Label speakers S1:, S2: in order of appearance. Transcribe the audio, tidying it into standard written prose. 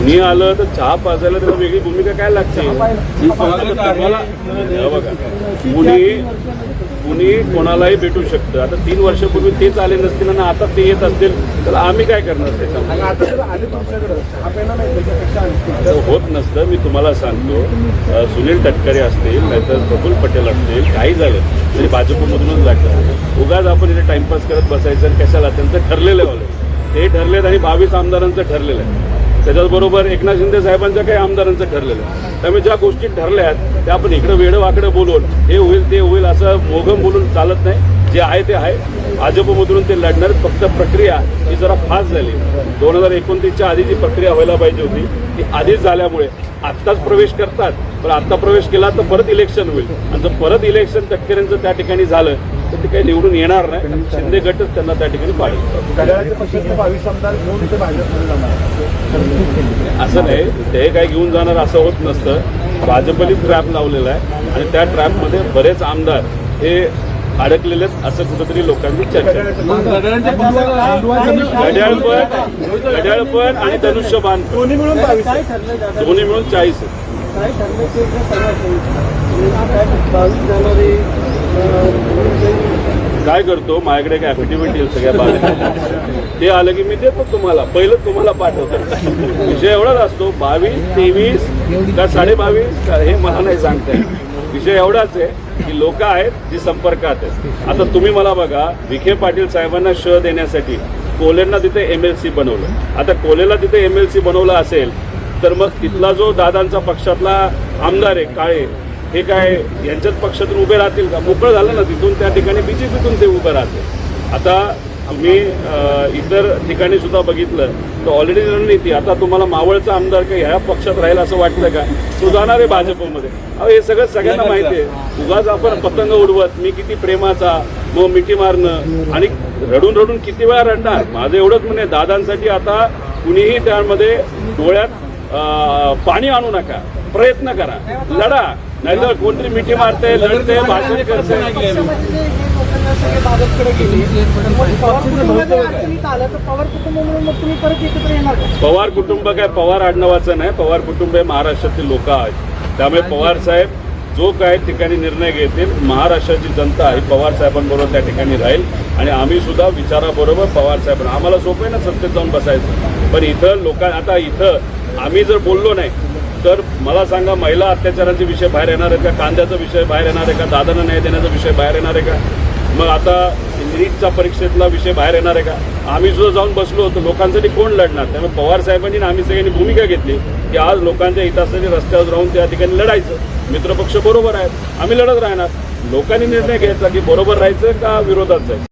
S1: कुणी आलं तर चहा पाजायला त्याला वेगळी भूमिका काय लागते. बघा कुणी कोणालाही भेटू शकतं. आता 3 वर्षापूर्वी तेच आले नसतील आणि आता ते येत असतील तर आम्ही काय करणार त्याच्यामध्ये. होत नसतं. मी तुम्हाला सांगतो, सुनील तटकरे असतील नाहीतर प्रफुल्ल पटेल असतील, काही झालं तरी भाजपमधूनच लागतात. उगाच आपण इथे टाइमपास करत बसायचं आणि कशाला. त्यांचं ठरलेलं वालं ते ठरलेत आणि 22 आमदारांचं ठरलेलं आहे. त्याच्याचबरोबर एकनाथ शिंदे साहेबांच्या काही आमदारांचं ठरलेलं आहे. त्यामुळे ज्या गोष्टी ठरल्या आहेत त्या आपण इकडं वेडं वाकडं बोलून हे होईल ते होईल असं मोघम बोलून चालत नाही. जे आहे ते आहे. भाजपमधून ते लढणार. फक्त प्रक्रिया ही जरा फास्ट झाली. 2029च्या आधी जी प्रक्रिया व्हायला पाहिजे होती ती आधीच झाल्यामुळे आत्ताच प्रवेश करतात. पण आत्ता प्रवेश केला तर परत इलेक्शन होईल आणि जर परत इलेक्शन तटकरेंचं त्या ठिकाणी झालं तर ते काही निवडून येणार नाही. शिंदे गटच त्यांना त्या ठिकाणी पाडेल. असं नाही, ते काय घेऊन जाणार असं होत नसतं. भाजपने ट्रॅप लावलेला आहे आणि त्या ट्रॅपमध्ये बरेच आमदार हे अडकलेले आहेत असं कुठंतरी लोकांची चर्चा. घड्याळ पण आणि धनुष्यबाण दोन्ही मिळून 40. काय करतो, माझ्याकडे एक ॲफिडेव्हिट येईल सगळ्या बाजूला. ते आलं की मी देतो तुम्हाला. पहिलं तुम्हाला पाठवतो. विषय एवढाच असतो. 22, 23 का 22.5 हे मला नाही सांगता येईल. विषय एवढाच आहे की लोक आहेत जी संपर्कात आहेत. आता तुम्ही मला बघा, विखे पाटील साहेबांना श देण्यासाठी कोल्हेंना तिथे MLC बनवलं. आता कोल्हेला तिथे MLC बनवलं असेल तर मग तिथला जो दादांचा पक्षातला आमदार आहे काळे, हे काय यांच्याच पक्षातून उभे राहतील का? मोकळं झालं ना तिथून. त्या ठिकाणी BJPतून ते उभं राहते. आता तुम्ही इतर ठिकाणी सुद्धा बघितलं तर ऑलरेडी रणनीती. आता तुम्हाला मावळचा आमदार काही ह्या पक्षात राहील असं वाटतं का? तो जाणार आहे भाजपमध्ये. हे सगळं सगळ्यांना माहिती आहे. उगाच आपण पतंग उडवत मी किती प्रेमाचा मग मिठी मारणं आणि रडून रडून किती वेळा रडणार. माझं एवढंच म्हणणे, दादांसाठी आता कुणीही त्यामध्ये डोळ्यात पाणी आणू नका. प्रयत्न करा, लढा. नाहीतर कोणतरी मिठी मारते, लढते, भाषण करते. पवार कुटुंब काय पवार आडनावाचं नाही. पवार कुटुंब हे महाराष्ट्रातील लोक आहेत. त्यामुळे पवार साहेब जो काय ठिकाणी निर्णय घेतील, महाराष्ट्राची जनता ही पवार साहेबांबरोबर त्या ठिकाणी राहील आणि आम्ही सुद्धा विचाराबरोबर पवार साहेब. आम्हाला सोपं आहे ना सत्तेत जाऊन बसायचं. पण इथं आता इथं आम्ही जर बोललो नाही तर मला सांगा, महिला अत्याचाराचे विषय बाहेर येणार आहेत का? कांद्याचा विषय बाहेर येणार आहे का? दादांना न्याय देण्याचा विषय बाहेर येणार आहे का? मग आता नीटचा परीक्षेतला विषय बाहेर येणार आहे का? आम्ही सुद्धा जाऊन बसलो होतो. लोकांसाठी कोण लढणार? त्यामुळे पवार साहेबांनी आम्ही सगळ्यांनी भूमिका घेतली की आज लोकांच्या हितासाठी रस्त्यावर राहून त्या ठिकाणी लढायचं. मित्रपक्ष बरोबर आहेत, आम्ही लढत राहणार. लोकांनी निर्णय घ्यायचा की बरोबर राहायचं का विरोधात जायचं.